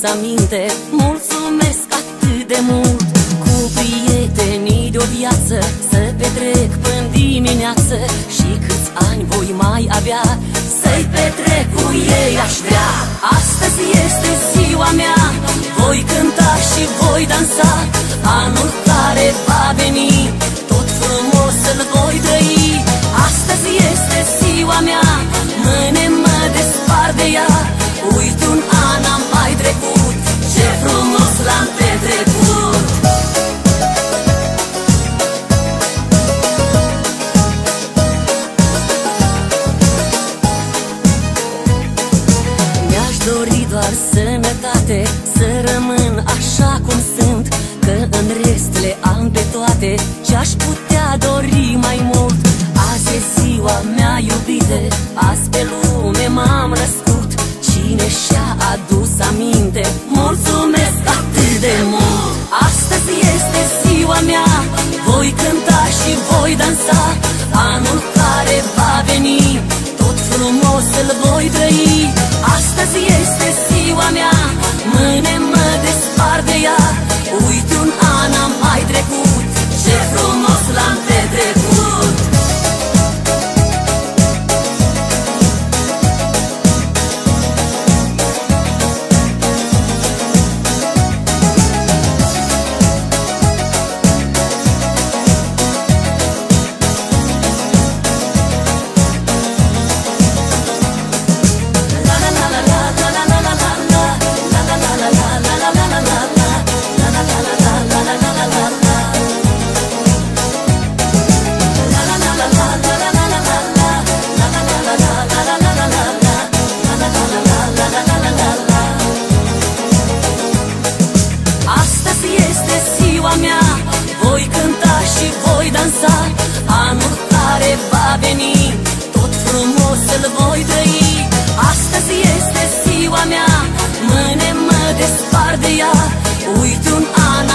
aminte. Mulțumesc atât de mult. Cu prietenii de-o viață să petrec până dimineață. Și câți ani voi mai avea să-i petrec cu ei aș vrea. Astăzi este ziua mea, voi cânta și voi dansa. Anul care va veni, tot frumos îl voi trăi. Astăzi este ziua mea, mâine mă despart de ea. Uite, un an am mai trecut, ce frumos l-am petrecut. Mi-aș dori doar sănătate, să rămân așa cum sunt, că în rest le am pe toate. Ce-aș putea dori mai mult? Azi e ziua mea iubite, azi pe lume m-am născut. Cine și-a adus aminte, mulțumesc atât de mult. Astăzi este ziua mea, voi cânta și voi dansa. Anul care va veni, tot frumos îl voi trăi. Astăzi este ziua mea, mâine mă despart de ea. Uite, un an am mai trecut, ce frumos l-am petrecut. Voi cânta și voi dansa. Anul care va veni, tot frumos îl voi trăi. Astăzi este ziua mea, mâine mă despart de ea. Uite, un an